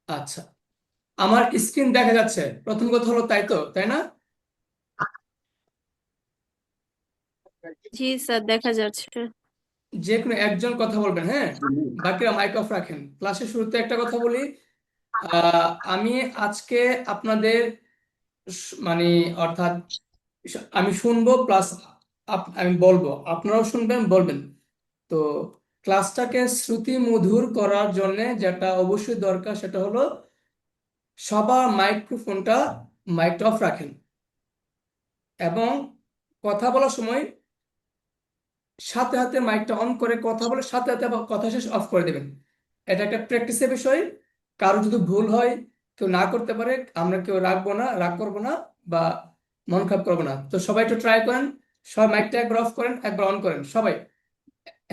আচ্ছা, আমার স্ক্রিন দেখা যাচ্ছে প্রথম কথা হলো, তাই তো, তাই না? জি স্যার, দেখা যাচ্ছে। যে কোনো একজন কথা বলবেন, হ্যাঁ? বাকিরা মাইক অফ রাখেন। ক্লাসের শুরুতে একটা কথা বলি, আমি আজকে আপনাদের মানে অর্থাৎ আমি শুনবো প্লাস আমি বলবো, আপনারাও শুনবেন বলবেন। তো ক্লাসটাকে শ্রুতি মধুর করার জন্য যেটা অবশ্যই দরকার সেটা হলো সবার মাইকটা অফ রাখেন, এবং কথা বলার সময় সাথে সাথে মাইকটা অন করে কথা বলে সাথে সাথে আবার কথা শেষ অফ করে দেবেন। এটা একটা প্র্যাকটিসের বিষয়। কারো যদি ভুল হয়, কেউ না করতে পারে, আমরা কেউ রাখবো না, রাগ করবো না, বা মন খারাপ করবো না। তো সবাই একটু ট্রাই করেন। সবাই মাইকটা একবার অফ করেন, একবার অন করেন সবাই।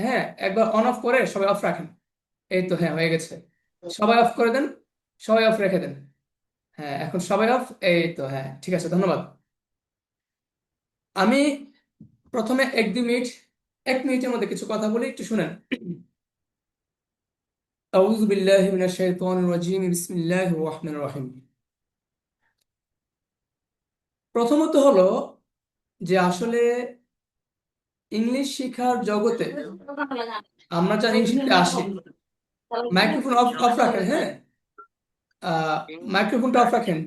হ্যাঁ, একবার অন অফ করে সবাই অফ রাখেন। এই তো, হ্যাঁ, হয়ে গেছে। সবাই অফ করে দেন, সবাই অফ রেখে দেন। হ্যাঁ, এখন সবাই অফ। এই তো, হ্যাঁ, ঠিক আছে, ধন্যবাদ। আমি প্রথমে 1-2 মিনিট, 1 মিনিটের মধ্যে কিছু কথা বলি, একটু শুনেন। আউযু বিল্লাহি মিনাশ শাইতানির রাজিম, বিসমিল্লাহির রহমানির রহিম। প্রথমত হলো যে আসলে ইংলিশ শিখার জগতে আমরা যারা ইংলিশ শিখতে আসি, মাইক্রোফোন অফ অফ রাখেন, হ্যাঁ? মাইক্রোফোনটা অফ রাখেন।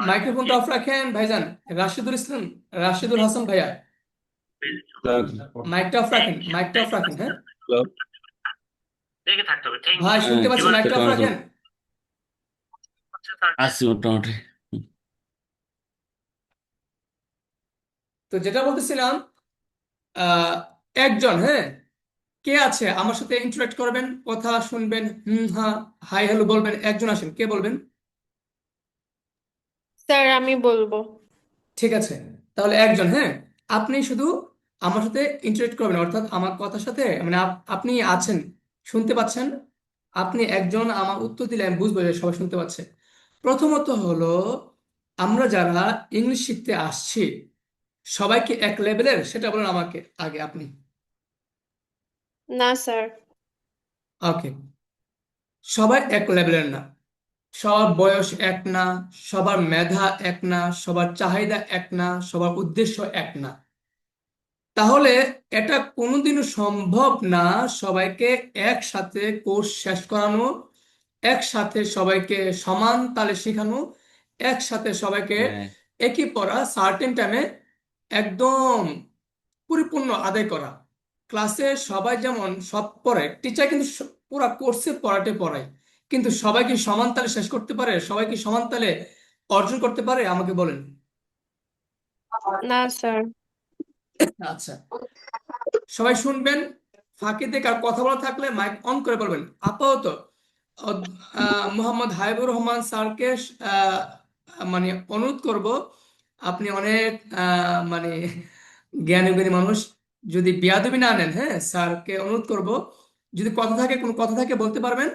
মাইক্রোফোনটা অফ রাখেন ভাইজান। রাশিদুল ইসলাম, রাশিদুল হাসান ভাইয়া, মাইকটা অফ রাখেন, মাইকটা অফ রাখেন, হ্যাঁ? ভাই শুনতে পাচ্ছেন? মাইকটা অফ রাখেন। আছি মোটামুটি। তো যেটা বলতেছিলাম, আহ একজন, হ্যাঁ, কে আছে আমার সাথে ইন্টারেক্ট করবেন, কথা শুনবেন, হুম হ্যাঁ হাই হ্যালো বলবেন। একজন আসেন, কে বলবেন? স্যার, আমি বলবো। ঠিক আছে, তাহলে একজন, হ্যাঁ, আপনি শুধু আমার সাথে ইন্টারেক্ট করবেন, অর্থাৎ আমার কথার সাথে, মানে আপনি আছেন, শুনতে পাচ্ছেন। আপনি একজন আমার উত্তর দিলে আমি বুঝবো যে সবাই শুনতে পাচ্ছে। প্রথমত হলো, আমরা যারা ইংলিশ শিখতে আসছি সবাইকে এক লেভেলের, সেটা বলেন আমাকে আগে আপনি। না স্যার। ওকে, সবাই এক লেভেলের না, সবার বয়স এক না, সবার মেধা এক না, সবার চাহিদা এক না, সবার উদ্দেশ্য এক না। তাহলে এটা কোনোদিনও সম্ভব না সবাইকে একসাথে কোর্স শেষ করানো, একসাথে সবাইকে সমান তালে শেখানো, একসাথে সবাইকে হ্যাঁ, একই পড়া সার্টেন টাইমে একদম পরিপূর্ণ আদায় করা। ক্লাসে সবাই যেমন সব পড়ে, টিচার কিন্তু পুরা কোর্সে পড়াতে পড়ায়, কিন্তু সবাইকে সমান তালে শেষ করতে পারে, সবাইকে সমান তালে অর্জন করতে পারে? আমাকে বলেন। না স্যার। আচ্ছা, সবাই শুনবেন। ফাঁকিতে কার কথা বলা থাকলে মাইক অন করে বলবেন। আপাতত মোহাম্মদ হাবিবুর রহমান স্যারকে আহ, মানে অনুরোধ করব, আপনি অনেক মানে জ্ঞানী জ্ঞানী মানুষ, যদি বেয়াদবি না নেন, হ্যাঁ, স্যারকে অনুরোধ করব, যদি কথা থাকে, কোনো কথা থাকে বলতে পারবেন,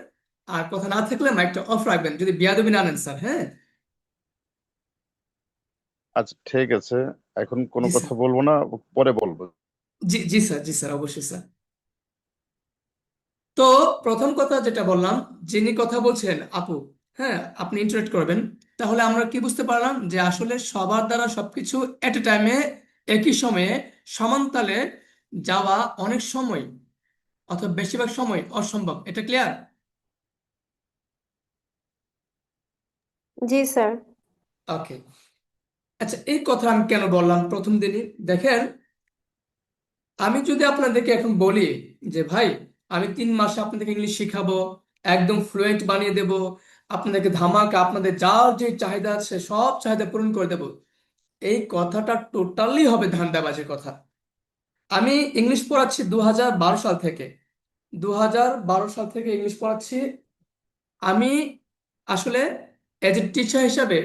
আর কথা না থাকলে মাইকটা অফ রাখবেন, যদি বেয়াদবি না নেন স্যার, হ্যাঁ? আচ্ছা, ঠিক আছে। এখন কোনো জি কথা স্যার। বলবো না, পরে বলবো। জি জি স্যার, জি স্যার, অবশ্যই স্যার। তো প্রথম কথা যেটা বললাম, যিনি কথা বলছেন আপু, হ্যাঁ, আপনি ইন্টারেক্ট করবেন। তাহলে আমরা কি বুঝতে পারলাম যে আসলে সবার দ্বারা সবকিছু এট এ টাইমে, একই সময়ে, সমানতালে যাওয়া অনেক সময় অথবা বেশিরভাগ সময় অসম্ভব। এটা ক্লিয়ার? জি স্যার। ওকে। আচ্ছা, এই কথা আমি কেন বললাম প্রথম দিনই? দেখেন, আমি যদি আপনাদেরকে এখন বলি যে ভাই, আমি 3 মাসে আপনাদেরকে ইংলিশ শিখাবো, একদম ফ্লুয়েন্ট বানিয়ে দেব, আপনাদেরকে ধামাকা, আপনাদের যার যে চাহিদা আছে সব চাহিদা পূরণ করে দেব, এই কথাটা টোটালি হবে ধান্দাবাজির কথা। আমি ইংলিশ পড়াচ্ছি 2012 সাল থেকে, 2012 সাল থেকে ইংলিশ পড়াচ্ছি। আমি আসলে এজ এ টিচার হিসাবে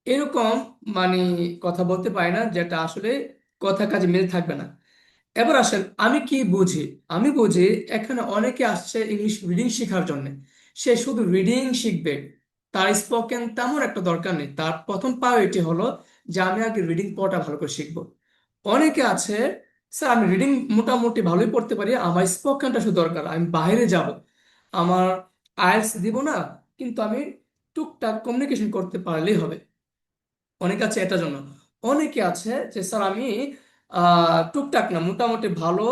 এরকম মানে কথা বলতে পারি না যেটা আসলে কথা কাজে মিল থাকবে না। এবার আসেন, আমি কি বুঝি? আমি বুঝি এখানে অনেকে আসছে ইংলিশ রিডিং শেখার জন্য, সে শুধু রিডিং শিখবে, তার স্পোকেন তেমন একটা দরকার নেই। তার প্রথম প্রায়োরিটি হলো যে আমি আগে রিডিং পড়াটা ভালো করে শিখবো। অনেকে আছে স্যার আমি রিডিং মোটামুটি ভালোই পড়তে পারি, আমার স্পোকেনটা শুধু দরকার, আমি বাইরে যাব, আমার আইএলটিএস দিব না, কিন্তু আমি টুকটাক কমিউনিকেশন করতে পারলেই হবে। অনেকে আছে এটার জন্য, অনেকে আছে যে স্যার আমি টুকটাক না মোটামুটি ভালো,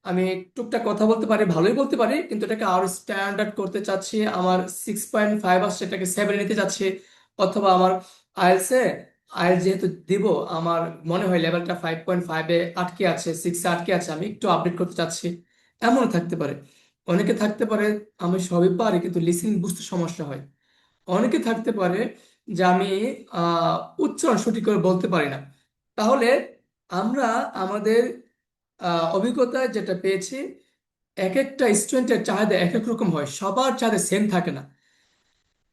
আমি টুকটাক কথা বলতে পারি, ভালোই বলতে পারি, কিন্তু এটাকে আরো স্ট্যান্ডার্ড করতে চাচ্ছি, আমার 6.5 আসছে এটাকে 7 নিতে চাচ্ছি, অথবা আমার আইএলসে আইএলস যেহেতু দিব, আমার মনে হয় লেভেলটা 5.5-এ আটকে আছে, 6-এ আটকে আছে, আমি একটু আপডেট করতে চাচ্ছি, এমনও থাকতে পারে। অনেকে থাকতে পারে আমি সবই পারি কিন্তু লিসেনিং বুঝতে সমস্যা হয়। অনেকে থাকতে পারে যে আমি আহ উচ্চারণ সঠিক করে বলতে পারি না। তাহলে আমরা আমাদের অভিজ্ঞতায় যেটা পেয়েছি, এক একটা স্টুডেন্টের চাহিদা এক এক রকম হয়, সবার চাহিদা সেম থাকে না।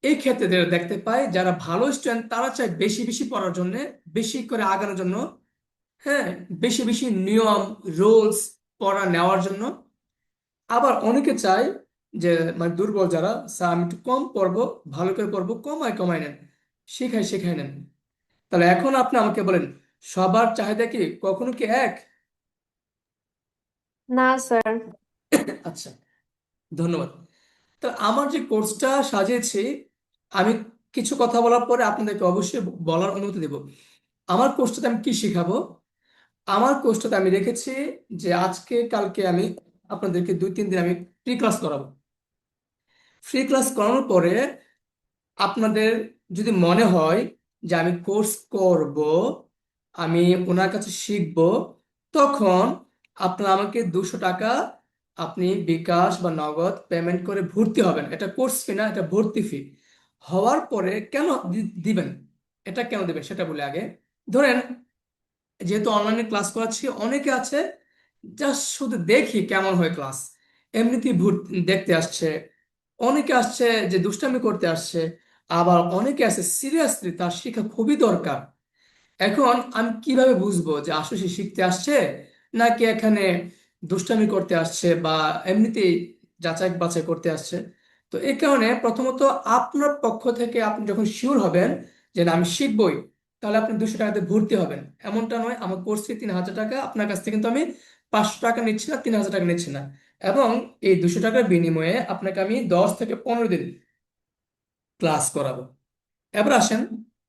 এই ক্ষেত্রে যেটা দেখতে পাই, যারা ভালো স্টুডেন্ট তারা চায় বেশি বেশি পড়ার জন্য, বেশি করে আগানোর জন্য, হ্যাঁ, বেশি বেশি নিয়ম রুলস পড়া নেওয়ার জন্য। আবার অনেকে চায় যে মানে দুর্বল যারা, স্যার আমি একটু কম পড়বো, ভালো করে পড়বো, কমায় কমায় নেন, শেখায় শেখায় নেন। তাহলে এখন আপনি আমাকে বলেন, সবার চাহিদা কি কখনো কি এক? না স্যার। আচ্ছা, ধন্যবাদ। তো আমার যে কোর্সটা সাজিয়েছি, আমি কিছু কথা বলার পরে আপনাদেরকে অবশ্যই বলার অনুমতি দেব। আমার কোর্সটাতে আমি কি শিখাবো? আমার কোর্সটাতে আমি রেখেছি যে আজকে কালকে আমি আপনাদেরকে 2-3 দিন আমি ফ্রি ক্লাস করাবো। ফ্রি ক্লাস করানোর পরে আপনাদের যদি মনে হয় যে আমি কোর্স করব, আমি ওনার কাছে শিখব, তখন আপনারা আমাকে 200 টাকা আপনি বিকাশ বা নগদ পেমেন্ট করে ভর্তি হবেন। এটা কোর্স ফি না, এটা ভর্তি ফি। হওয়ার পরে কেন দিবেন, এটা কেন দিবেন সেটা বলে আগে। ধরেন, যেহেতু অনলাইনে ক্লাস করাচ্ছি, অনেকে আছে জাস্ট শুধু দেখি কেমন হয় ক্লাস, এমনিতেই দেখতে আসছে, অনেকে আসছে যে দুষ্টামি করতে আসছে, আবার অনেকে আছে সিরিয়াসলি তার শেখা খুবই দরকার। এখন আমি কিভাবে বুঝবো যে আসলে সে শিখতে আসছে নাকি এখানে দুষ্টামি করতে আসছে বা এমনিতেই যাচাই বাছাই করতে আসছে? তো এই কারণে প্রথমত আপনার পক্ষ থেকে আপনি যখন শিওর হবেন যে না আমি শিখবই, তাহলে আপনি 200 টাকাতে ভর্তি হবেন। এমনটা নয় আমার কোর্স ফি 3,000 টাকা, আপনার কাছ থেকে কিন্তু আমি 500 টাকা নিচ্ছি না, 3,000 টাকা নিচ্ছি না। এবং এই 200 টাকার বিনিময়ে আপনাকে আমি 10 থেকে 15 দিন ক্লাস করাবো। এবার আসেন,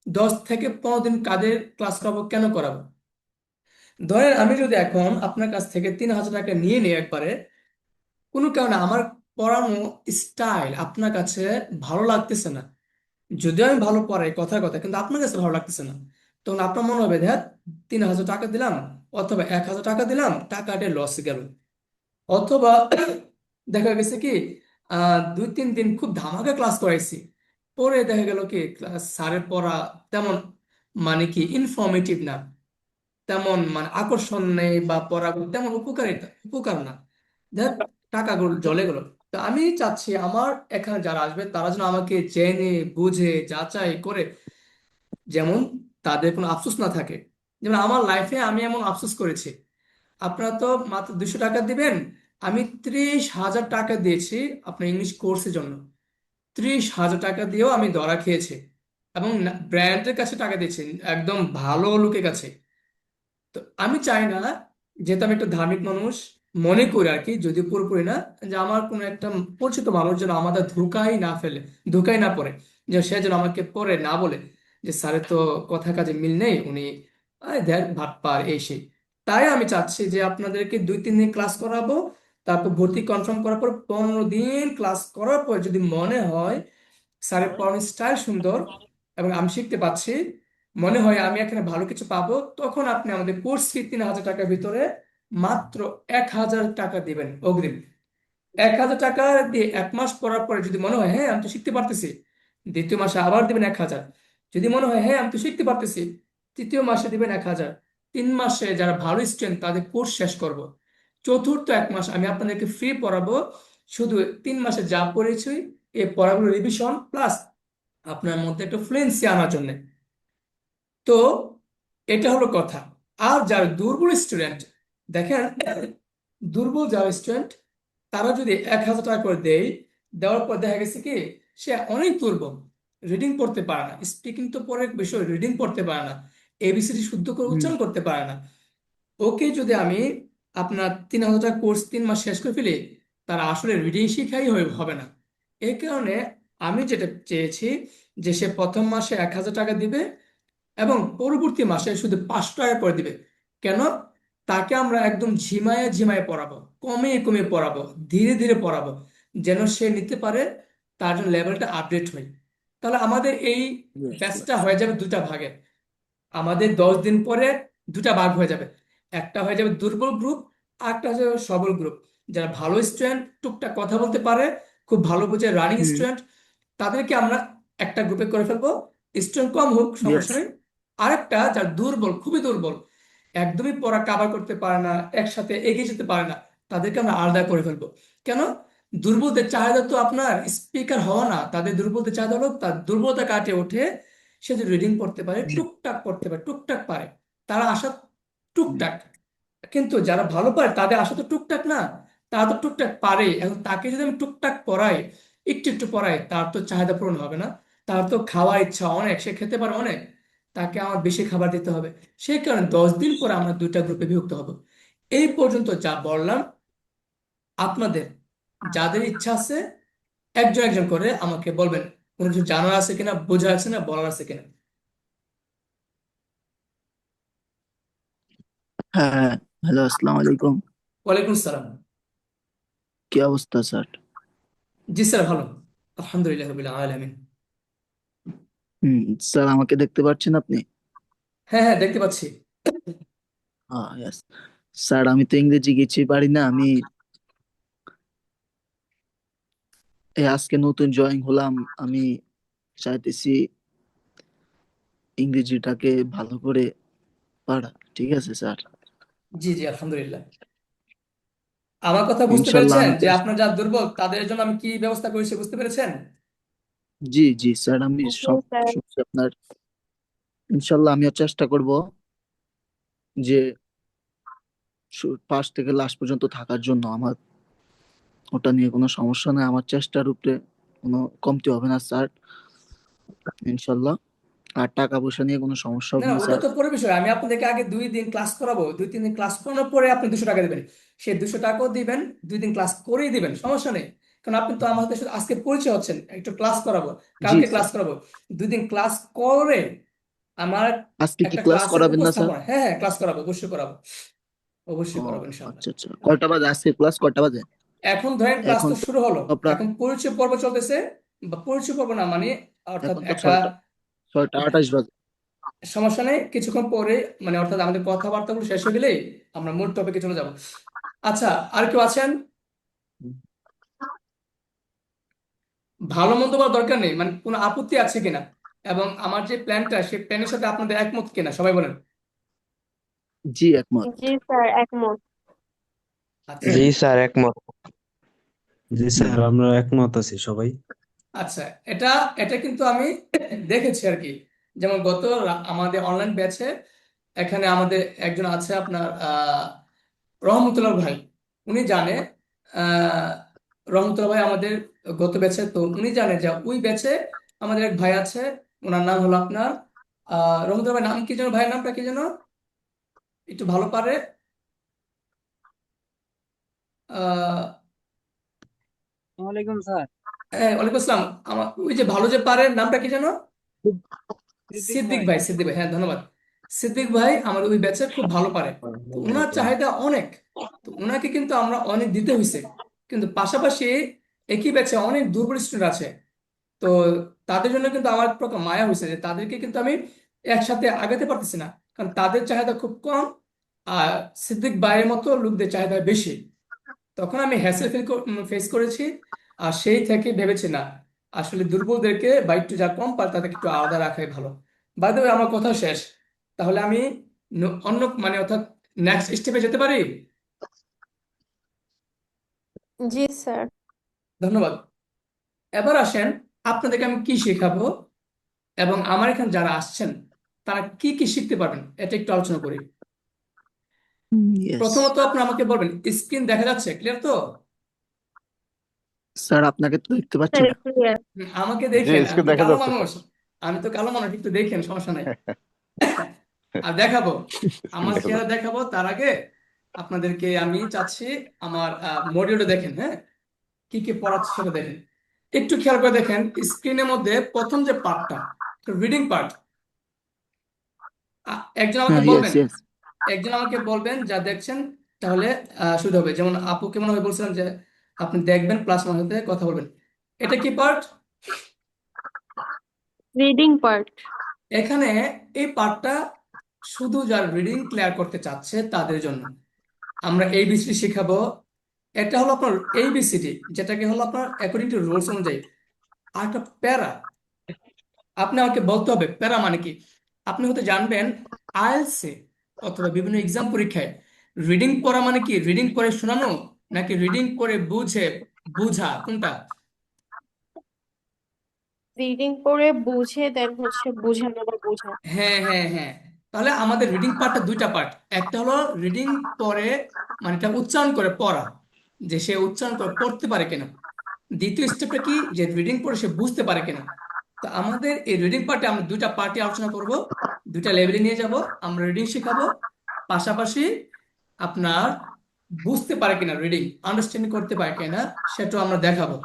10 থেকে 15 দিন কাদের ক্লাস করাবো, কেন করাবো? ধরেন আমি যদি এখন আপনার কাছ থেকে 3,000 টাকা নিয়ে নিই একবারে, কোনো কারণে আমার পড়ানো স্টাইল আপনার কাছে ভালো লাগতেছে না, যদিও আমি ভালো পড়াই কথার কথা, কিন্তু আপনার কাছে ভালো লাগতেছে না, তখন আপনার মনে হবে ধ্যাত, 3,000 টাকা দিলাম অথবা 1,000 টাকা দিলাম, টাকাটা লস গেল। অথবা দেখা গেছে কি 2-3 দিন খুব ধামাকা ক্লাস করাইছি, পরে দেখা গেল কি ক্লাস স্যারের পড়া তেমন মানে কি ইনফরমেটিভ না, তেমন মানে আকর্ষণ নেই, বা পড়াগুলো তেমন উপকারিতা উপকার না, দেখ টাকাগুলো জলে গেল। তো আমি চাচ্ছি আমার এখানে যারা আসবে তারা যেন আমাকে জেনে বুঝে যাচাই করে, যেমন তাদের কোনো আফসোস না থাকে। যেমন আমার লাইফে আমি এমন আফসোস করেছি, আপনারা তো মাত্র 200 টাকা দিবেন, আমি 30,000 টাকা দিয়েছি আপনার ইংলিশ কোর্সের জন্য। 30,000 টাকা দিয়েও আমি ধরা খেয়েছি, এবং ব্র্যান্ডের কাছে টাকা দিয়েছি, একদম ভালো লোকের কাছে। তো আমি চাই না, যেহেতু আমি একটা ধার্মিক মানুষ, মনে করি আর কি, যদি পুরোপুরি না, যে আমার কোনো একটা পরিচিত মানুষ যেন আমাদের ধোকায় না ফেলে, ধোকায় না পড়ে, যে সে যেন আমাকে পরে না বলে যে স্যারের তো কথা কাজে মিল নেই, উনি দেখ ভাট পার এই সেই। তাই আমি চাচ্ছি যে আপনাদেরকে 2-3 দিন ক্লাস করাবো, তারপর ভর্তি কনফার্ম করার পর 15 দিন ক্লাস করার পর যদি মনে হয় স্যারের পড়ানোর স্টাইল সুন্দর এবং আমি শিখতে পাচ্ছি, মনে হয় আমি এখানে ভালো কিছু পাবো, তখন আপনি আমাদের কোর্স ফি 3,000 টাকার ভিতরে মাত্র 1,000 টাকা দিবেন অগ্রিম। 1,000 টাকা দিয়ে 1 মাস পড়ার পরে যদি মনে হয় হ্যাঁ আমি তো শিখতে পারতেছি, দ্বিতীয় মাসে আবার দিবেন 1,000। যদি মনে হয় হ্যাঁ আমি তো শিখতে পারতেছি, তৃতীয় মাসে দিবেন 1,000। 3 মাসে যারা ভালো স্টুডেন্ট তাদের কোর্স শেষ করব। চতুর্থ 1 মাস আমি আপনাদেরকে ফ্রি পড়াবো, শুধু 3 মাসে যা পড়েছি এই পড়াগুলো রিভিশন প্লাস আপনার মধ্যে একটা ফ্লুয়েন্সি আনার জন্য। তো এটা হলো কথা। আর যারা দুর্বল স্টুডেন্ট, দেখেন, দুর্বল যারা স্টুডেন্ট তারা যদি 1,000 টাকা করে দেয়, দেওয়ার পর দেখা গেছে কি সে অনেক দুর্বল, রিডিং পড়তে পারে না, স্পিকিং তো পরের বিষয়, রিডিং পড়তে পারে না, এবিসিডি শুদ্ধ করে উচ্চারণ করতে পারে না। ওকে যদি আমি আপনার 3,000 টাকা কোর্স 3 মাস শেষ করে ফেলে তারা আসলে রিডিং শিখাই হবে না। এই কারণে আমি যেটা চেয়েছি যে সে প্রথম মাসে 1,000 টাকা দিবে এবং পরবর্তী মাসে শুধু 500 টাকা করে দিবে। কেন? তাকে আমরা একদম ঝিমায়ে ঝিমায়ে পড়াবো, কমিয়ে কমিয়ে পড়াবো, ধীরে ধীরে পড়াবো, যেন সে নিতে পারে, তার জন্য লেভেলটা আপডেট হয়। তাহলে আমাদের এই Yes, ব্যাচটা yes. হয়ে যাবে দুটা ভাগে। আমাদের 10 দিন পরে দুটা ভাগ হয়ে যাবে। একটা হয়ে যাবে দুর্বল গ্রুপ, আর একটা হয়ে যাবে সবল গ্রুপ। যারা ভালো স্টুডেন্ট, টুকটাক কথা বলতে পারে, খুব ভালো বুঝে রানিং Hmm. স্টুডেন্ট, তাদেরকে আমরা একটা গ্রুপে করে ফেলবো। স্টুডেন্ট কম হোক সমস্যা Yes. নেই। আরেকটা যারা দুর্বল, খুবই দুর্বল, একদমই পড়া কাভার করতে পারে না, একসাথে এগিয়ে যেতে পারে না, তাদেরকে আমরা আলাদা করে ফেলবো। কেন? দুর্বলদের চাহিদা তো আপনার স্পিকার হওয়া না, তাদের দুর্বলদের চাহিদা হলো তার দুর্বলতা কাটিয়ে ওঠে সে যদি রিডিং পড়তে পারে, টুকটাক পড়তে পারে, টুকটাক পারে, তারা আশা টুকটাক। কিন্তু যারা ভালো পারে তাদের আশা তো টুকটাক না, তারা তো টুকটাক পারে। এখন তাকে যদি আমি টুকটাক পড়াই, একটু একটু পড়াই, তার তো চাহিদা পূরণ হবে না। তার তো খাওয়ার ইচ্ছা অনেক, সে খেতে পারে অনেক, তাকে আমার বেশি খাবার দিতে হবে। সেই কারণে 10 দিন পরে আমরা দুইটা গ্রুপে বিভক্ত হব। এই পর্যন্ত যা বললাম, আপনাদের যাদের ইচ্ছা আছে একজন একজন করে আমাকে বলবেন কোনো কিছু জানার আছে কিনা, বোঝার আছে না, বলার আছে কিনা। হ্যাঁ, হ্যালো, আসসালামু আলাইকুম। ওয়ালাইকুম সালাম। কি অবস্থা স্যার? জি স্যার, ভালো, আলহামদুলিল্লাহ রাব্বিল আলামিন। হুম, স্যার আমাকে দেখতে পাচ্ছেন আপনি? হ্যাঁ হ্যাঁ, দেখতে পাচ্ছি। হ্যাঁ, yes. স্যার আমি তো ইংরেজি কিছুই পারি না। আমি এই আজকে নতুন জয়েন হলাম। আমি চাইতেছি ইংরেজিটাকে ভালো করে পারা। ঠিক আছে স্যার? জি জি, আলহামদুলিল্লাহ। আমার কথা বুঝতে ইনশাল্লাহ পেরেছেন আমি যে আপনার যা দুর্বল তাদের জন্য আমি কি ব্যবস্থা করেছি, বুঝতে পেরেছেন? জি জি স্যার, আমি জি সব স্যার। শুনছি আপনার। ইনশাল্লাহ আমিও চেষ্টা করব যে ফার্স্ট থেকে লাস্ট পর্যন্ত থাকার জন্য। আমার ওটা নিয়ে কোনো সমস্যা নেই, আমার চেষ্টার উপরে কোনো কমতি হবে না স্যার, ইনশাল্লাহ। আর টাকা পয়সা নিয়ে কোনো সমস্যা না হবে না, না ওটা স্যার। তো পরে বিষয়। আমি আপনাদেরকে আগে 2 দিন ক্লাস করাবো, 2-3 দিন ক্লাস করানোর পরে আপনি 200 টাকা দিবেন। সেই 200 টাকাও দিবেন, 2 দিন ক্লাস করেই দিবেন, সমস্যা নেই। কারণ আপনি তো আমার সাথে শুধু আজকে পরিচয় হচ্ছেন, একটু ক্লাস করাবো, জি কালকে ক্লাস স্যার। করাবো। 2 দিন ক্লাস করে আমার আজকে কি একটা ক্লাস ক্লাসের করাবেন না স্যার? উপস্থাপনা, হ্যাঁ হ্যাঁ ক্লাস করাবো, অবশ্যই করাবো, ও অবশ্যই করাবো ইনশাআল্লাহ। আচ্ছা আচ্ছা, কয়টা বাজে আজকে ক্লাস, কয়টা বাজে? এখন ধরেন ক্লাস এখন তো তো শুরু হলো, প্রায়, এখন পরিচয় পর্ব চলতেছে, বা পরিচয় পর্ব না মানে অর্থাৎ এখন তো একটা, 6টা 6টা 28 বাজে। সমস্যা নেই, কিছুক্ষণ পরে মানে অর্থাৎ আমাদের কথাবার্তাগুলো শেষ হয়ে গেলেই আমরা মূল টপিকে চলে যাব। আচ্ছা, আর কেউ আছেন? ভালো মন্দ বলার দরকার নেই, মানে কোনো আপত্তি আছে কিনা, এবং আমার যে প্ল্যানটা সেই প্ল্যানের সাথে আপনাদের একমত কিনা সবাই বলেন। জি একমত। জি স্যার, একমত। আচ্ছা জি স্যার, একমত। জি স্যার, আমরা একমত আছি সবাই। আচ্ছা, এটা এটা কিন্তু আমি দেখেছি আর কি। যেমন আমাদের অনলাইন ব্যাচে এখানে আমাদের একজন আছে আপনার রহমতুল্লাহ ভাই, উনি জানে, আহ রহমতুল্লাহ ভাই আমাদের গত ব্যাচে, তো উনি জানে যে ওই ব্যাচে আমাদের এক ভাই আছে, ওনার নাম হলো আপনার রহমতুল্লাহ ভাই, নাম কি যেন, ভাইয়ের নামটা কি যেন, একটু ভালো পারে, আহ ওয়ালাইকুম স্যার। হ্যাঁ, ওয়ালাইকুম আসসালাম। আমার ওই যে ভালো যে পারে, নামটা কি যেন, সিদ্দিক সিদ্দিক ভাই। ভাই, সিদ্দিক ভাই, হ্যাঁ ধন্যবাদ। সিদ্দিক ভাই আমাদের ওই ব্যাচে খুব ভালো পারে, তো ওনার চাহিদা অনেক, তো ওনাকে কিন্তু আমরা অনেক দিতে হয়েছে। কিন্তু পাশাপাশি একই ব্যাচে অনেক দুর্বল স্টুডেন্ট আছে, তো তাদের জন্য কিন্তু আমার এক প্রকার মায়া হয়েছে যে তাদেরকে কিন্তু আমি একসাথে আগাতে পারতেছি না, কারণ তাদের চাহিদা খুব কম, আর সিদ্দিক ভাইয়ের মতো লোকদের চাহিদা বেশি। তখন আমি হ্যাসেল ফেস করেছি, আর সেই থেকে ভেবেছি না, আসলে দুর্বলদেরকে বা একটু যা কম পারে তাদেরকে একটু আলাদা রাখাই ভালো। বাই দ্য ওয়ে, আমার কথা শেষ। তাহলে আমি অন্য মানে অর্থাৎ নেক্সট স্টেপে যেতে পারি। জি স্যার। ধন্যবাদ। এবার আসেন, আপনাদেরকে আমি কি শেখাবো এবং আমার এখানে যারা আসছেন তারা কি কি শিখতে পারবেন এটা একটু আলোচনা করি। ইয়েস প্রথমত আপনি আমাকে বলবেন, স্ক্রিন দেখা যাচ্ছে ক্লিয়ার তো? স্যার, আপনাকে তো দেখতে পাচ্ছি স্যার না। ক্লিয়ার। আমাকে জি দেখেন, আমি স্ক্রিন তো দেখা কালো যাচ্ছে মানুষ, স্যার। আমি তো কালো মানুষ, একটু দেখেন, সমস্যা নাই। আর দেখাবো, স্ক্রিন আমার দেখা চেহারা যাচ্ছে। দেখাবো তার আগে আপনাদেরকে আমি চাচ্ছি আমার মডিউলটা দেখেন, হ্যাঁ, কি কি পড়াচ্ছে সেটা দেখেন। একটু খেয়াল করে দেখেন স্ক্রিনের মধ্যে প্রথম যে পার্টটা, রিডিং পার্ট। একজন আমাকে হ্যাঁ, ইয়েস বলবেন, ইয়েস। যা দেখছেন, তাহলে সুবিধা হবে। যেমন আপুকে মনে হয় বলছিলাম যে আপনি দেখবেন প্লাস আমার সাথে কথা বলবেন। এটা কি পার্ট? Reading part. এখানে এই পার্টটা শুধু যারা রিডিং ক্লিয়ার করতে চাচ্ছে তাদের জন্য। আমরা এবিসিডি শেখাবো। এটা হলো আপনার এবিসিডি, যেটাকে হলো আপনার অ্যাকর্ডিং টু রুলস অনুযায়ী। আর একটা প্যারা, আপনি আমাকে বলতে হবে প্যারা মানে কি। আপনি হয়তো জানবেন আইএলসে অথবা বিভিন্ন এক্সাম পরীক্ষায় রিডিং পড়া মানে কি, রিডিং করে শোনানো নাকি রিডিং করে বুঝা, কোনটা? রিডিং পড়ে বুঝে দেন হচ্ছে বোঝানো বা বোঝা। হ্যাঁ হ্যাঁ হ্যাঁ, তাহলে আমাদের রিডিং পার্টটা দুইটা পার্ট। একটা হলো রিডিং পরে, মানে এটা উচ্চারণ করে পড়া, যে সে উচ্চারণ করে পড়তে পারে কিনা। দ্বিতীয় স্টেপটা কি, যে রিডিং পড়ে সে বুঝতে পারে কিনা। তো আমাদের এই রিডিং পার্টে আমরা দুইটা পার্টি আলোচনা করব, দুইটা লেভেলে নিয়ে যাব। আমরা রিডিং শেখাবো, পাশাপাশি আপনার বুঝতে পারে কিনা, রিডিং আন্ডারস্ট্যান্ডিং করতে পারে কিনা সেটাও আমরা দেখাবো।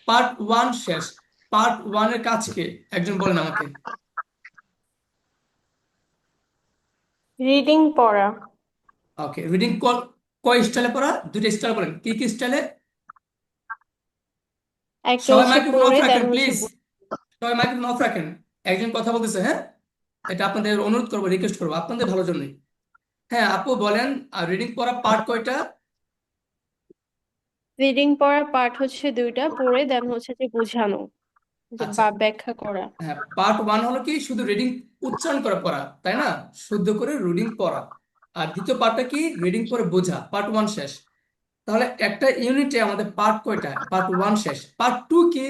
পার্ট ওয়ান শেষ। পার্ট ওয়ানের কাজ কি একজন বলেন আমাকে। রিডিং পড়া। ওকে, রিডিং কয় স্টাইলে পড়া? দুটো স্টাইল বলেন, কি কি স্টাইলে? একটা সবাই হচ্ছে মাইক্রোফোন অফ পড়ে দেন রাখেন হচ্ছে প্লিজ, সবাই মাইক্রোফোন অফ রাখেন। একজন কথা বলতেছে, হ্যাঁ, এটা আপনাদের অনুরোধ করবো, রিকোয়েস্ট করবো আপনাদের ভালোর জন্যই। হ্যাঁ আপু বলেন, আর রিডিং পড়া পার্ট কয়টা? রিডিং পড়ার পার্ট হচ্ছে দুইটা, পড়ে দেন হচ্ছে যে বোঝানো, যে আচ্ছা, বা ব্যাখ্যা করা। হ্যাঁ, পার্ট ওয়ান হলো কি শুধু রিডিং উচ্চারণ করে পড়া, তাই না, শুদ্ধ করে রিডিং পড়া। আর দ্বিতীয় পার্টটা কি, রিডিং করে বোঝা। পার্ট ওয়ান শেষ। তাহলে একটা ইউনিটে আমাদের পার্ট কয়টা? পার্ট ওয়ান শেষ। পার্ট টু কি?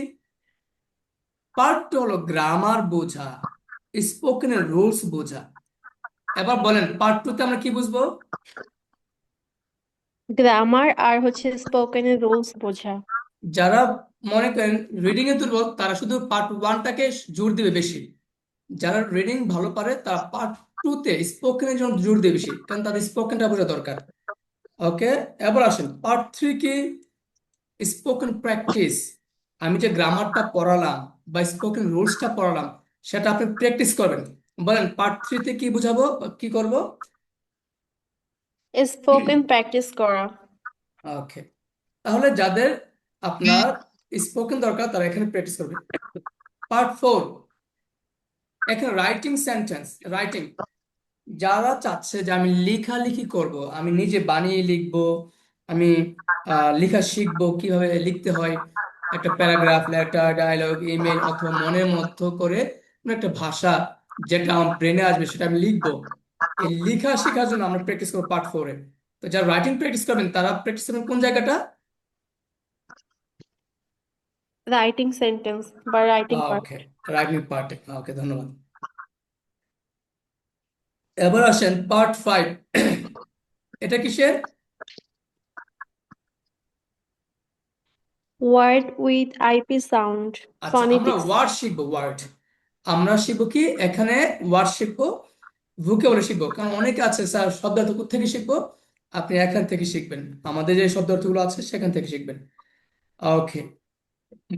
পার্ট টু হলো গ্রামার বোঝা, স্পোকেনের রুলস বোঝা। এবার বলেন পার্ট টু তে আমরা কি বুঝবো? গ্রামার আর হচ্ছে স্পোকেনের রুলস বোঝা। যারা মনে করেন রিডিং এ দুর্বল তারা শুধু পার্ট ওয়ানটাকে জোর দিবে বেশি। যারা রিডিং ভালো পারে তারা পার্ট টু তে স্পোকেনের জন্য জোর দেবে বেশি, কারণ তাদের স্পোকেনটা বোঝা দরকার। ওকে, এবার আসেন পার্ট থ্রি কি, স্পোকেন প্র্যাকটিস। আমি যে গ্রামারটা পড়ালাম বা স্পোকেন রুলসটা পড়ালাম সেটা আপনি প্র্যাকটিস করবেন। বলেন পার্ট থ্রিতে কি বুঝাবো বা কি করব? স্পোকেন প্র্যাকটিস করা। ওকে, তাহলে যাদের আপনার স্পোকেন দরকার তারা এখানে প্র্যাকটিস করবে। পার্ট ফোর, এখানে রাইটিং সেন্টেন্স, রাইটিং। যারা চাচ্ছে যে আমি লেখালেখি করব, আমি নিজে বানিয়ে লিখবো, আমি লেখা শিখবো কিভাবে লিখতে হয়, একটা প্যারাগ্রাফ, লেটার, ডায়লগ, ইমেল, অথবা মনের মতো করে কোনো একটা ভাষা যেটা আমার ব্রেনে আসবে সেটা আমি লিখবো। এই লেখা শেখার জন্য আমরা প্র্যাকটিস করবো পার্ট ফোরে। তো যারা রাইটিং প্র্যাকটিস করবেন তারা প্র্যাকটিস করবেন কোন জায়গাটা? রাইটিং সেন্টেন্স বা রাইটিং পার্ট। ওকে, রাইটিং পার্টে। ওকে, ধন্যবাদ। এবার আসেন পার্ট ফাইভ। এটা কিসের? ওয়ার্ড উইথ আইপি সাউন্ড, আচ্ছা, আমরা ফনেটিক্স। ওয়ার্ড শিখবো। ওয়ার্ড আমরা শিখবো কি এখানে, ওয়ার্ড শিখবো, ভোকাবুলারি শিখবো। কারণ অনেকে আছে স্যার শব্দার্থ থেকে শিখবো, আপনি এখান থেকে শিখবেন, আমাদের যে শব্দার্থগুলো আছে সেখান থেকে শিখবেন। ওকে,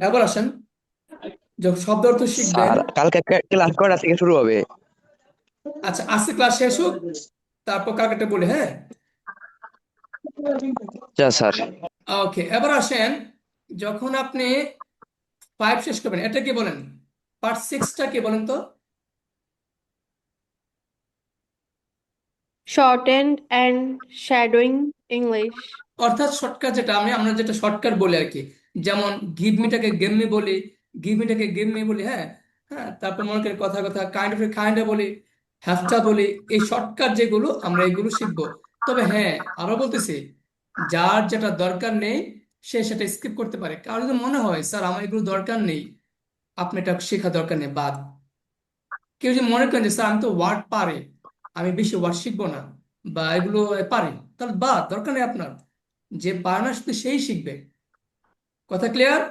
এবার আসেন, যখন শব্দার্থ শিখবেন। স্যার কালকে ক্লাস কয়টা থেকে শুরু হবে? আচ্ছা, আজকে ক্লাস শেষ হোক, তারপর কালকেটা বলি, হ্যাঁ। যা স্যার। ওকে, এবার আসেন, যখন আপনি ফাইভ শেষ করবেন, এটা কি বলেন? পার্ট সিক্সটা কি বলেন তো? শর্টেন্ড অ্যান্ড শ্যাডোয়িং ইংলিশ। অর্থাৎ শর্টকাট, যেটা আমরা যেটা শর্টকাট বলি আর কি। যেমন গিভ মিটাকে গেম মি বলি, গিভ মিটাকে গেম মি বলি, হ্যাঁ। হ্যাঁ, তারপর মনে করি কথা কথা কাইন্ড অফ কাইন্ড বলি, হ্যাভটা বলি। এই শর্টকাট যেগুলো আমরা এগুলো শিখবো। তবে হ্যাঁ, আরো বলতেছি, যার যেটা দরকার নেই সে সেটা স্কিপ করতে পারে। কারণ যদি মনে হয় স্যার আমার এগুলো দরকার নেই, আপনি এটা শেখা দরকার নেই, বাদ। কেউ যদি মনে করেন যে স্যার আমি তো ওয়ার্ড পারে, আমি বেশি ওয়ার্ড শিখবো না বা এগুলো পারি, তাহলে বাদ, দরকার নেই আপনার। যে পারে না শুধু সেই শিখবে। কথা ক্লিয়ার?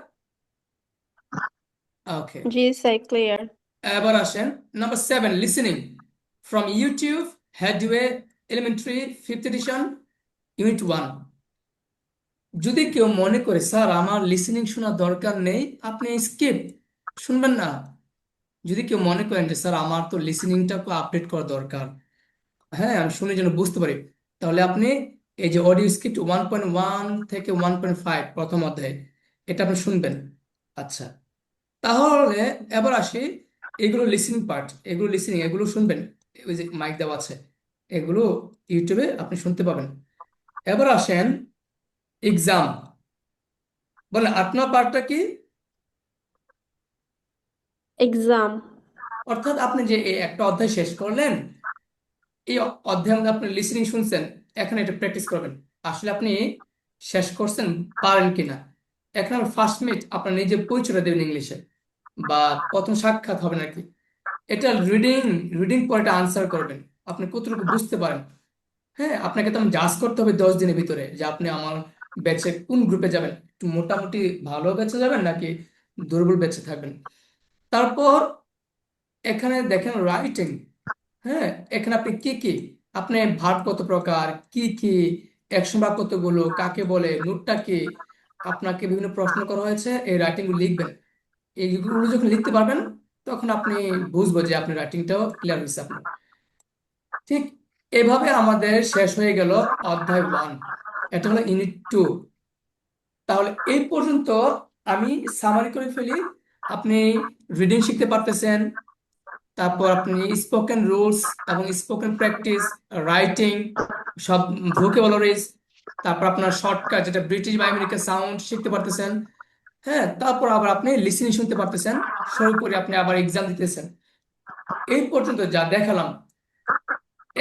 ওকে, জি স্যার, ক্লিয়ার। এবার আসেন number seven, listening from YouTube, Headway, elementary, fifth edition, unit 1। যদি কেউ মনে করে স্যার আমার লিসেনিং শোনার দরকার নেই, আপনি স্কিপ শুনবেন না। যদি কেউ মনে করেন যে স্যার আমার তো লিসেনিংটা আপডেট করা দরকার, হ্যাঁ আমি শুনে যেন বুঝতে পারি, তাহলে আপনি এই যে অডিও স্ক্রিপ্ট 1.1 থেকে 1.5 প্রথম অধ্যায়, এটা আপনি শুনবেন। আচ্ছা, তাহলে এবার আসি এগুলো লিসেনিং পার্ট, এগুলো লিসেনিং, এগুলো শুনবেন। ওই যে মাইক দেওয়া আছে, এগুলো ইউটিউবে আপনি শুনতে পাবেন। এবার আসেন এক্সাম। বলেন আপনার পার্টটা কি? এক্সাম। অর্থাৎ আপনি যে এই একটা অধ্যায় শেষ করলেন, এই অধ্যায়ের মধ্যে আপনি লিসেনিং শুনছেন, এখন এটা প্র্যাকটিস করবেন আসলে আপনি শেষ করছেন পারেন কিনা। এখন আমার ফার্স্ট মিনিট আপনার নিজের পরিচয়টা দেবেন ইংলিশে, বা প্রথম সাক্ষাৎ হবে নাকি, এটা রিডিং, রিডিং পরে এটা আনসার করবেন আপনি কতটুকু বুঝতে পারেন। হ্যাঁ, আপনাকে তো আমি জাজ করতে হবে 10 দিনের ভিতরে যে আপনি আমার ব্যাচে কোন গ্রুপে যাবেন, একটু মোটামুটি ভালো ব্যাচে যাবেন নাকি দুর্বল ব্যাচে থাকবেন। তারপর এখানে দেখেন রাইটিং। হ্যাঁ, এখানে আপনি কি কি, আপনি ভার্ব কত প্রকার, কি কি, অ্যাকশন ভার্ব কতগুলো, কাকে বলে, নোটটা কি, আপনাকে বিভিন্ন প্রশ্ন করা হয়েছে, এই রাইটিং গুলো লিখবেন। এইগুলো যখন লিখতে পারবেন তখন আপনি বুঝবো যে আপনার রাইটিংটাও ক্লিয়ার হয়েছে আপনার। ঠিক এভাবে আমাদের শেষ হয়ে গেল অধ্যায় 1, এটা হলো ইউনিট 2। তাহলে এই পর্যন্ত আমি সামারি করে ফেলি। আপনি রিডিং শিখতে পারতেছেন, তারপর আপনি স্পোকেন রুলস এবং স্পোকেন প্র্যাকটিস, রাইটিং, সব ভোকাবুলারিজ, তারপর আপনার শর্টকাট যেটা ব্রিটিশ বা আমেরিকান সাউন্ড শিখতে পারতেছেন। হ্যাঁ, তারপর আবার আপনি লিসেনিং শুনতে পারতেছেন, সর্বোপরি আপনি আবার এক্সাম দিতেছেন। এই পর্যন্ত যা দেখালাম,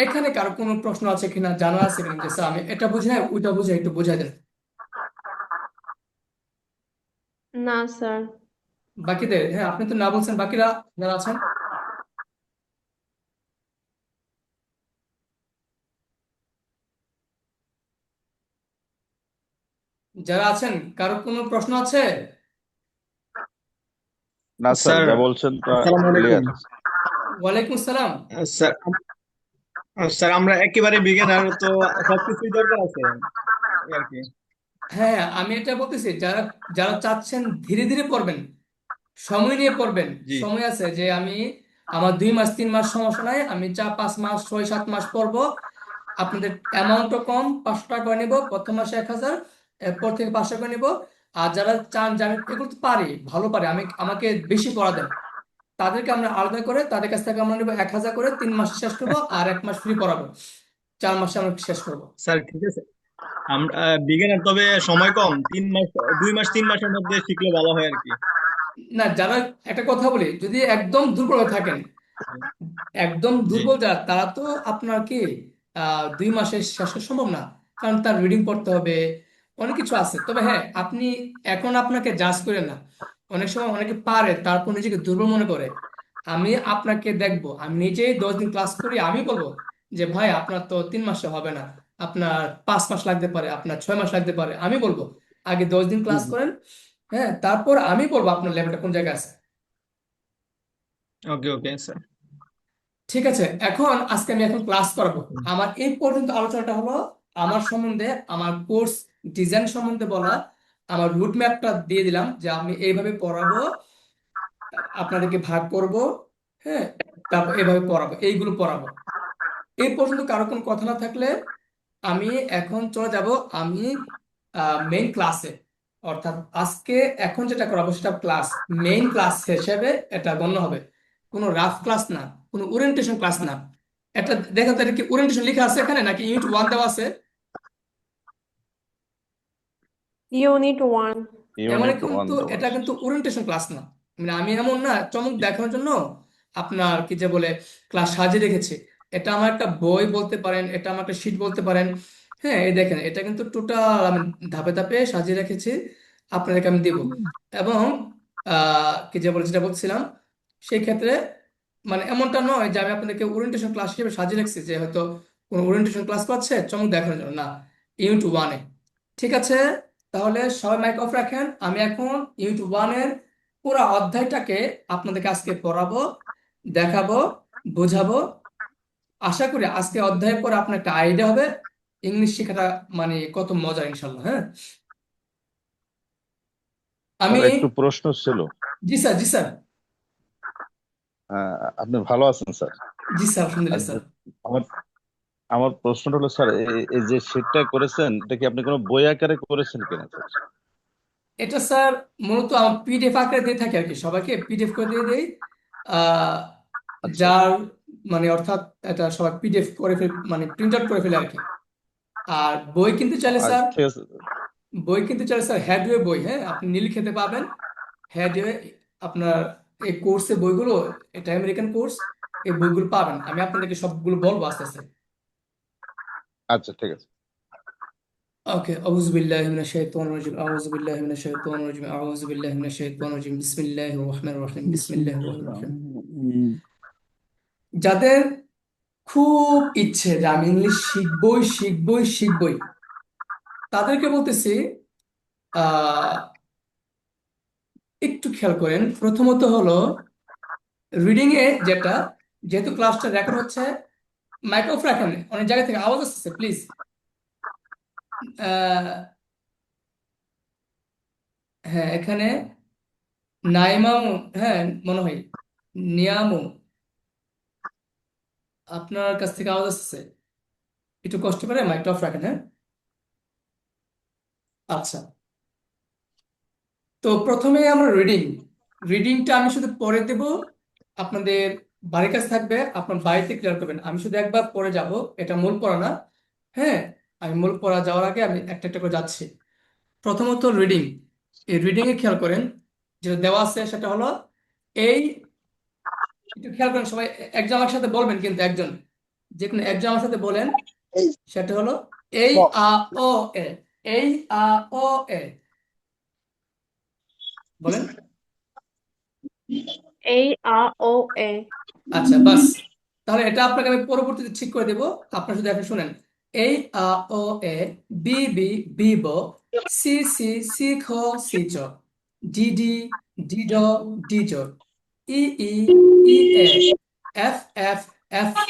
এখানে কারো কোনো প্রশ্ন আছে কিনা, জানা আছে কিনা যে স্যার আমি এটা বুঝি না, ওইটা বুঝে একটু বোঝাই দেন না স্যার। বাকিদের। হ্যাঁ, আপনি তো না বলছেন, বাকিরা যারা আছেন, যারা আছেন, কারো কোনো প্রশ্ন আছে? না স্যার, স্যার যা বলছেন তা আসসালামু আলাইকুম। ক্লিয়ার। ওয়ালাইকুম আসসালাম। স্যার স্যার আমরা একেবারে বিগিনার, তো সবকিছুই দরকার আছে এই আর কি। হ্যাঁ, আমি এটা বলতেছি, যারা যারা চাচ্ছেন ধীরে ধীরে পড়বেন, সময় নিয়ে পড়বেন, জি। সময় আছে যে আমি আমার 2 মাস 3 মাস সমস্যা নাই, আমি 4 5 মাস 6 7 মাস পড়বো, আপনাদের অ্যামাউন্টও কম, 500 টাকা করে নিবো, প্রথম মাসে 1000, এরপর থেকে 500 করে নিবো। আর যারা চান যে আমি এগুলো তো পারি, ভালো পারি, আমি আমাকে বেশি পড়া দেন, তাদেরকে আমরা আলাদা করে তাদের কাছ থেকে আমরা নেবো 1000 করে, 3 মাসে শেষ করবো, আর 1 মাস ফ্রি পড়াবো, 4 মাসে আমরা শেষ করবো। স্যার ঠিক আছে, আমরা বিগিনার, তবে সময় কম, 3 মাস, 2 মাস 3 মাসের মধ্যে শিখলে ভালো হয় আর কি। না, যারা, একটা কথা বলি, যদি একদম দুর্বল হয়ে থাকেন, একদম জি। দুর্বল যারা, তারা তো আপনার কি 2 মাসে শেষ করা সম্ভব না, কারণ তার রিডিং পড়তে হবে, অনেক কিছু আছে। তবে হ্যাঁ, আপনি এখন আপনাকে জাজ করেন না, অনেক সময় অনেকে পারে তারপর নিজেকে দুর্বল মনে করে। আমি আপনাকে দেখবো, আমি নিজেই 10 দিন ক্লাস করি, আমি বলবো যে ভাই আপনার তো 3 মাসে হবে না, আপনার 5 মাস লাগতে পারে, আপনার 6 মাস লাগতে পারে, আমি বলবো আগে 10 দিন ক্লাস করেন। হ্যাঁ, তারপর আমি বলবো আপনার লেভেলটা কোন জায়গায় আছে। ওকে ওকে স্যার। ঠিক আছে, এখন আজকে আমি এখন ক্লাস করাবো। আমার এই পর্যন্ত আলোচনাটা হলো আমার সম্বন্ধে, আমার কোর্স ডিজাইন সম্বন্ধে বলা, আমার রুট ম্যাপটা দিয়ে দিলাম যে আমি এইভাবে পড়াবো, আপনাদেরকে ভাগ করব। হ্যাঁ, তারপর এইভাবে পড়াবো, এইগুলো পড়াবো। এই পর্যন্ত কারো কোনো কথা না থাকলে আমি এখন চলে যাব আমি মেইন ক্লাসে। অর্থাৎ আজকে এখন যেটা করাবো সেটা ক্লাস, মেইন ক্লাস হিসেবে এটা গণ্য হবে, কোনো রাফ ক্লাস না, কোনো ওরিয়েন্টেশন ক্লাস না। এটা দেখেন তো, এটা কি ওরিয়েন্টেশন লেখা আছে এখানে নাকি ইউনিট 1 দেওয়া আছে? ইউনিট 1। এমন ইউনিট 1 কিন্তু দেওয়া এটা আছে। কিন্তু ওরিয়েন্টেশন ক্লাস না, মানে আমি এমন না চমক দেখানোর জন্য আপনার কি যে বলে ক্লাস সাজিয়ে রেখেছি। এটা আমার একটা বই বলতে পারেন, এটা আমার একটা শীট বলতে পারেন। হ্যাঁ, এই দেখেন, এটা কিন্তু টোটাল আমি ধাপে ধাপে সাজিয়ে রেখেছি, আপনাদেরকে আমি দেব। এবং কি যে বলে যেটা বলছিলাম, সেই ক্ষেত্রে মানে এমনটা নয় যে আমি আপনাদেরকে ওরিয়েন্টেশন ক্লাস হিসেবে সাজিয়ে রাখছি যে হয়তো কোনো ওরিয়েন্টেশন ক্লাস পাচ্ছে চমক দেখানোর জন্য, না, ইউনিট 1-এ। ঠিক আছে, তাহলে সবাই মাইক অফ রাখেন। আমি এখন ইউনিট 1-এর পুরো অধ্যায়টাকে আপনাদেরকে আজকে পড়াবো, দেখাবো, বোঝাবো। আশা করি আজকে অধ্যায়ের পর আপনার একটা আইডিয়া হবে ইংলিশ শেখাটা মানে কত মজা ইনশাল্লাহ। হ্যাঁ, স্যার আমি একটু প্রশ্ন ছিল। জি স্যার, জি স্যার, আপনি ভালো আছেন স্যার? জি স্যার, আর আলহামদুলিল্লাহ স্যার। আমার আমার প্রশ্নটা হলো স্যার, এই যে শীটটা করেছেন, এটা কি আপনি কোনো বই আকারে করেছেন কিনা স্যার? এটা স্যার মূলত আমার পিডিএফ আকারে দিয়ে থাকে আর কি, সবাইকে পিডিএফ করে দিয়ে দেই। আহ, আচ্ছা যার মানে অর্থাৎ এটা সবাই পিডিএফ করে ফেলে, মানে প্রিন্ট আউট করে ফেলে আর কি। আর বই কিনতে চাইলে স্যার, ঠিক আছে। হ্যাডওয়ে বই, হ্যাঁ, আপনি নীল খেতে পাবেন। হ্যাডওয়ে আপনার এই কোর্সের বইগুলো, এটা আমেরিকান কোর্স, এই বইগুলো পাবেন। আমি আপনাদেরকে সবগুলো বলবো আস্তে আস্তে। আচ্ছা ঠিক আছে। ওকে, আউযু বিল্লাহি মিনাশ শাইতানির রাজিম, আউযু বিল্লাহি মিনাশ শাইতানির রাজিম, আউযু বিল্লাহি মিনাশ শাইতানির রাজিম, বিসমিল্লাহির রহমানির রহিম, বিসমিল্লাহির রহমানির রহিম। যাদের খুব ইচ্ছে যে আমি ইংলিশ শিখবই শিখবই শিখবই, তাদেরকে বলতেছি আহ একটু খেয়াল করেন। প্রথমত হলো রিডিং এ যেটা, যেহেতু ক্লাসটা রেকর্ড হচ্ছে, মাইক অফ রাখেন, অনেক জায়গা থেকে আওয়াজ আসছে প্লিজ। হ্যাঁ, এখানে নাইমামু, হ্যাঁ মনে হয় নিয়ামু, আপনার কাছ থেকে আওয়াজ আসছে, একটু কষ্ট করে মাইকটা অফ রাখেন। হ্যাঁ, আচ্ছা। তো প্রথমে আমরা রিডিংটা আমি শুধু পড়ে দেব, আপনাদের বাড়ির কাছে থাকবে, আপনার বাড়িতে ক্লিয়ার করবেন। আমি শুধু একবার পড়ে যাব, এটা মূল পড়া না। হ্যাঁ, আমি মূল পড়া যাওয়ার আগে আমি একটা একটা করে যাচ্ছি। প্রথমত রিডিং, এই রিডিং এ খেয়াল করেন, যেটা দেওয়া আছে সেটা হলো এই, একটু খেয়াল করেন সবাই, একজন আমার সাথে বলবেন, কিন্তু একজন, যে কোনো একজন আমার সাথে বলেন। সেটা হলো এই আ ও এ, এই আ ও এ, বলেন। এই আ ও এ। আচ্ছা, বাস। তাহলে এটা আপনাকে আমি পরবর্তীতে ঠিক করে দেব, আপনার শুধু এখন শুনেন। এই আ ও এ, বি বি বিব, সি সি সি খ সি চ, ডি ডি ডিড ডিজ, ই ই ই এ, এফ এফ এফ ফ,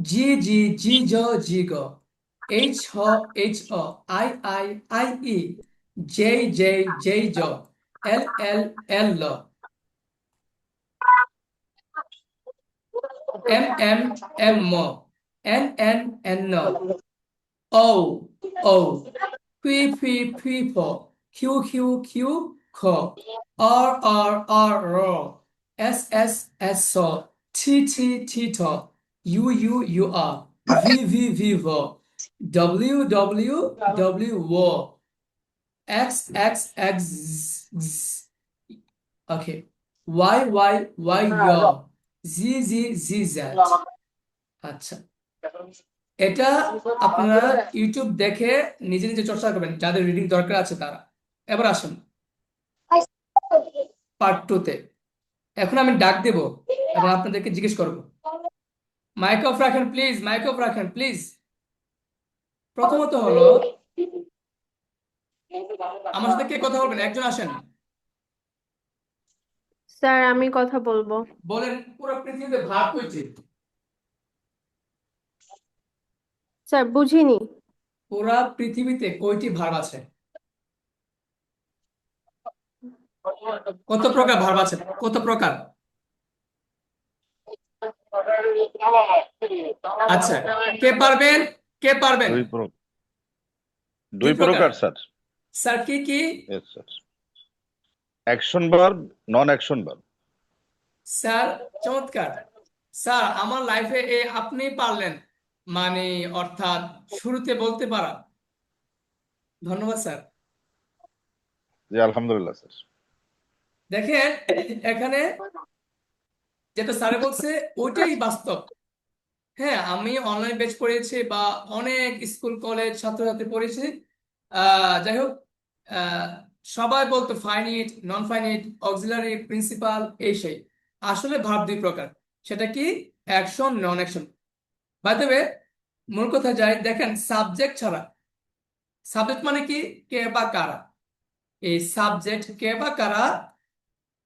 জি জি জি জ জি গ, এইচ হ এইচ অ, আই আই আই ই, জে জে জে জ, এল এল এল ল, এম এম এম ম, এন এন এন ন, O O, P P P প, কিউ কিউ কিউ খ, আর আর আর র, এস এস এস স, টি টি টি ঠ, ইউ ইউ ইউ আর, ভি ভি ভি ভ, ডব্লিউ ডব্লিউ ডব্লিউ ও, এক্স এক্স এক্স ওকে, ওয়াই ওয়াই ওয়াই ইয়, জি জি জি জেড। আচ্ছা, এটা আপনারা ইউটিউব দেখে নিজে নিজে চর্চা করবেন, যাদের রিডিং দরকার আছে তারা। এবার আসুন পার্ট টু তে। এখন আমি ডাক দেব এবং আপনাদেরকে জিজ্ঞেস করব। মাইক অফ রাখেন প্লিজ, মাইক অফ রাখেন প্লিজ। প্রথমত হলো, আমার সাথে কে কথা বলবেন, একজন আসেন, স্যার আমি কথা বলবো। বলেন পুরো পৃথিবীতে ভাগ হয়েছে, স্যার বুঝিনি। পুরা পৃথিবীতে কয়টি ভার্ব আছে? কত প্রকার ভার্ব আছে, কত প্রকার? আচ্ছা, কে পারবেন, কে পারবেন? দুই প্রকার, দুই দুই প্রকার। প্রকার স্যার। স্যার কি কি? Yes sir. অ্যাকশন ভার্ব, নন অ্যাকশন ভার্ব। স্যার চমৎকার। স্যার আমার লাইফে এ আপনি পারলেন, মানে অর্থাৎ শুরুতে বলতে পারা। ধন্যবাদ স্যার। জি আলহামদুলিল্লাহ স্যার। দেখেন এখানে যেটা স্যারে বলছে ওইটাই বাস্তব। হ্যাঁ, আমি অনলাইন বেচ পড়িয়েছি বা অনেক স্কুল কলেজ ছাত্রছাত্রী পড়েছি। যাই হোক, আহ, সবাই বলতো finite, non finite, auxiliary, principal, এই সেই। আসলে ভার্ব দুই প্রকার, সেটা কি action, non action. By the way, মূল কথা যায়, দেখেন সাবজেক্ট ছাড়া, সাবজেক্ট মানে কি, কে বা কারা, এই সাবজেক্ট কে বা কারা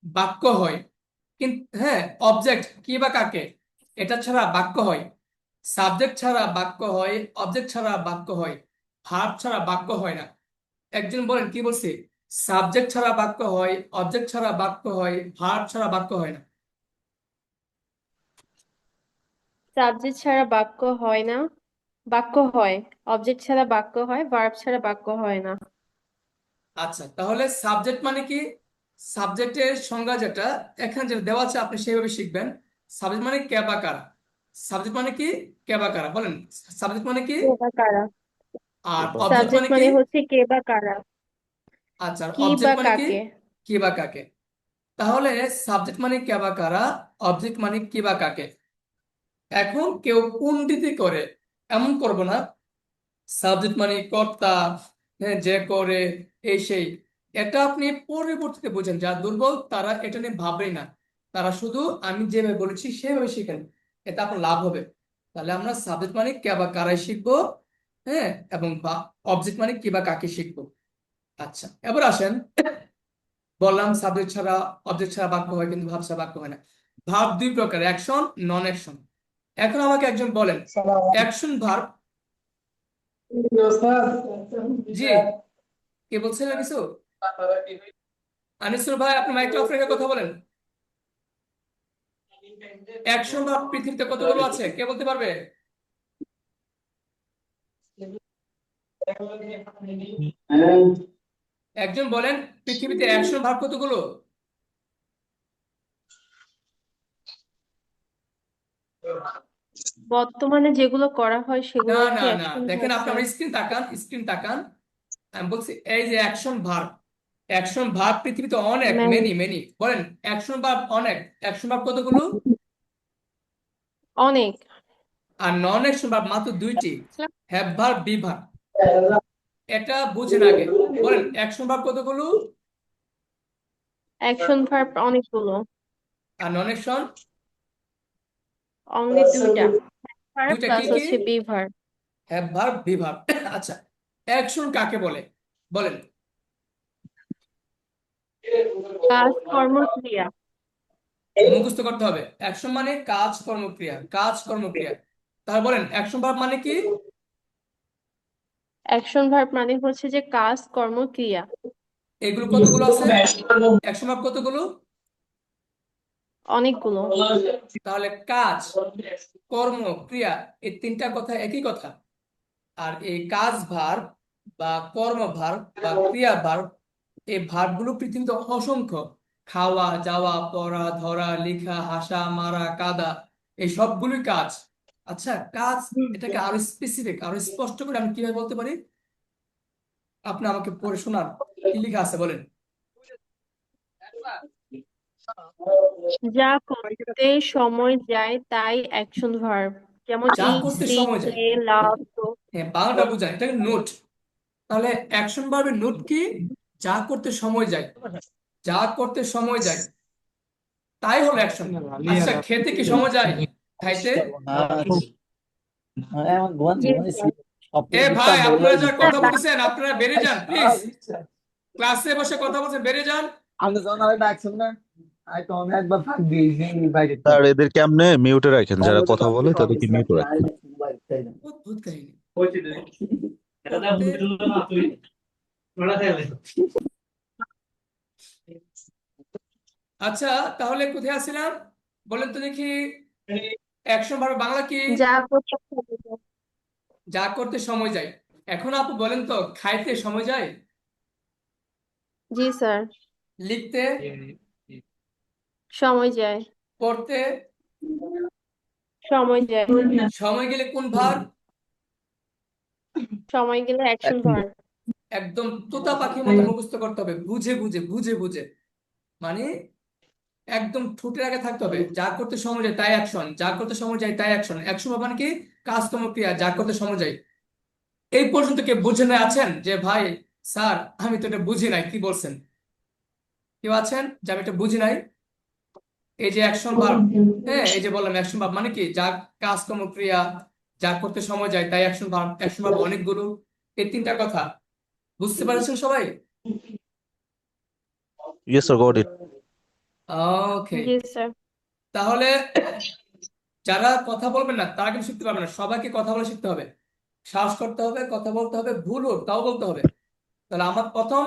বাক্য হয়। কিন্তু হ্যাঁ, অবজেক্ট কি বা কাকে, এটা ছাড়া বাক্য হয়। সাবজেক্ট ছাড়া বাক্য হয়, অবজেক্ট ছাড়া বাক্য হয়, ভার্ব ছাড়া বাক্য হয় না। একজন বলেন কি বলছি? সাবজেক্ট ছাড়া বাক্য হয়, অবজেক্ট ছাড়া বাক্য হয়, ভার্ব ছাড়া বাক্য হয় না। সাবজেক্ট ছাড়া বাক্য হয় না, বাক্য হয়। অবজেক্ট ছাড়া বাক্য হয়, ভার্ব ছাড়া বাক্য হয় না। আচ্ছা, তাহলে সাবজেক্ট মানে কি? সাবজেক্টের সংজ্ঞা যেটা এখানে যেটা দেওয়া আছে আপনি সেইভাবে শিখবেন। সাবজেক্ট মানে কে বা কারা। সাবজেক্ট মানে কি? কে বা কারা, বলেন। সাবজেক্ট মানে কি? কে বা কারা। আর অবজেক্ট সাবজেক্ট মানে কি? মানে হচ্ছে কে বা কারা, আচ্ছা, আর কি বা অবজেক্ট মানে কি? কাকে। কি বা কাকে। তাহলে সাবজেক্ট মানে কে বা কারা, অবজেক্ট মানে কি বা কাকে। এখন কেউ পণ্ডিতি করে এমন করবো না। সাবজেক্ট মানে কর্তা, হ্যাঁ, যে করে, এই সেই। এটা আপনি পরবর্তীতে বুঝেন, যারা দুর্বল তারা এটা নিয়ে ভাববেই না। তারা শুধু আমি যেভাবে বলেছি সেভাবে শিখেন, এটা আপনার লাভ হবে। তাহলে আমরা সাবজেক্ট মানে কে বা কারাই শিখবো, হ্যাঁ, এবং অবজেক্ট মানে কি বা কাকে শিখবো। আচ্ছা, এবার আসেন, বললাম সাবজেক্ট ছাড়া অবজেক্ট ছাড়া বাক্য হয় কিন্তু ভাব ছাড়া বাক্য হয় না। ভাব দুই প্রকার, অ্যাকশন, নন অ্যাকশন। এখন আমাকে একজন বলেন অ্যাকশন ভার্ব। জি, কে বলছিলেন কিছু? আনিসুর ভাই, আপনি মাইক্রো অফ রেখে কথা বলেন। অ্যাকশন ভার্ব পৃথিবীতে কতগুলো আছে কে বলতে পারবে? একজন বলেন পৃথিবীতে অ্যাকশন ভার্ব কতগুলো? বর্তমানে যেগুলো করা হয় না সেগুলো হচ্ছে না না, অ্যাকশন দেখেন ভার্ব আপনি স্যার। আমার স্ক্রিন তাকান, স্ক্রিন তাকান। আমি বলছি এই যে অ্যাকশন ভার্ব, অ্যাকশন ভার্ব পৃথিবীতে অনেক, ম্যান, মেনি মেনি। বলেন অ্যাকশন ভার্ব অনেক, অ্যাকশন ভার্ব কতগুলো? অনেক। আর নন অ্যাকশন ভার্ব মাত্র দুইটি, হ্যাভ ভার্ব, বি ভার্ব। এটা বুঝেন আগে। বলেন অ্যাকশন ভার্ব কতগুলো অ্যাকশন ভার্ব অনেকগুলো, আর নন অ্যাকশন? অনলি দুইটা, ভার্ব দুইটা, কি প্লাস কি? হচ্ছে be verb. Have verb, be verb. আচ্ছা, অ্যাকশন কাকে বলে বলেন? কাজ, কর্ম, ক্রিয়া। মুখস্থ করতে হবে। অ্যাকশন মানে কাজ কর্মক্রিয়া, কাজ কর্মক্রিয়া। তাহলে বলেন অ্যাকশন ভার্ব মানে কি? অ্যাকশন ভার্ব মানে হচ্ছে যে কাজ, কর্ম, ক্রিয়া। এগুলো কতগুলো আছে? অ্যাকশন ভার্ব কতগুলো? অনেকগুলো। তাহলে কাজ, কর্ম, ক্রিয়া, এই তিনটা কথা একই কথা। আর এই কাজ ভার্ব বা কর্ম ভার্ব বা ক্রিয়া ভার্ব, এই ভার্বগুলো পৃথিবীতে অসংখ্য। খাওয়া, যাওয়া, পড়া, ধরা, লেখা, হাসা, মারা, কাঁদা, এই সবগুলোই কাজ। আচ্ছা, কাজ, এটাকে আরো স্পেসিফিক, আরো স্পষ্ট করে আমি কিভাবে বলতে পারি? আপনি আমাকে পড়ে শোনান, কি লেখা আছে বলেন। যা করতে সময় যায় তাই অ্যাকশন ভার্ব, যেমন যা ইট, করতে সিট, সময় যায়, প্লে, লাভ। হ্যাঁ, বাংলাটা বুঝায়, এটাকে নোট। তাহলে অ্যাকশন ভার্বের নোট কি? যা করতে সময় যায়, যা করতে সময় যায় তাই হলো অ্যাকশন। আচ্ছা, খেতে কি সময় যায়? খাইতে? এমন ঘুমান জি ঘুমাইছি স্যার। এ সপ্তাহে ভাই, দিতাম আপনারা বললো যা কথা বলতেছেন আপনারা বেরিয়ে যান প্লিজ। ক্লাসে বসে কথা বলছেন, বেরিয়ে যান। আপনি যখন আমাকে ডাকছেন না আমি তখন একবার ফাঁক দিয়েছি বাইরে স্যার এদেরকে আপনি মিউটে রাখেন, যারা কথা বলে তাদেরকে মিউটে রাখেন। অদ্ভুত কাহিনী। আচ্ছা, তাহলে কোথায় আসছিলাম বলেন তো দেখি। অ্যাকশন ভার্ব বাংলা কি? যা করতে সময় যায়। যা করতে সময় যায়। এখন আপু বলেন তো, খাইতে সময় যায়? জি স্যার। লিখতে? সময় যায়। পড়তে? সময় যায়। সময় গেলে কোন ভার্ব? সময় গেলে অ্যাকশন ভার্ব। একদম তোতা পাখির মতো মুখস্থ করতে হবে, বুঝে বুঝে বুঝে বুঝে। মানে একদম ঠোঁটের আগে থাকতে হবে। যা করতে সময় যায় তাই অ্যাকশন, যা করতে সময় যায় তাই অ্যাকশন। অ্যাকশন মানে কি? কাজকর্ম ক্রিয়া, যা করতে সময় যায়। এই পর্যন্ত কে বুঝে না আছেন যে ভাই স্যার আমি তো এটা বুঝি নাই, কি বলছেন? কেউ আছেন যে আমি এটা বুঝি নাই? এই যে অ্যাকশন ভার্ব, হ্যাঁ, এই যে বললাম অ্যাকশন ভার্ব মানে কি? যা কাজকর্ম ক্রিয়া, যা করতে সময় যায় তাই অ্যাকশন ভার্ব। অ্যাকশন ভার্ব অনেকগুলো, এই তিনটা কথা বুঝতে পারছেন সবাই? Yes sir, got it. ওকে, জি স্যার। তাহলে যারা কথা বলবেন না তারা কিন্তু শিখতে পারবে না, সবাইকে কথা বলে শিখতে হবে, সাহস করতে হবে, কথা বলতে হবে, ভুল হোক তাও বলতে হবে। তাহলে আমার প্রথম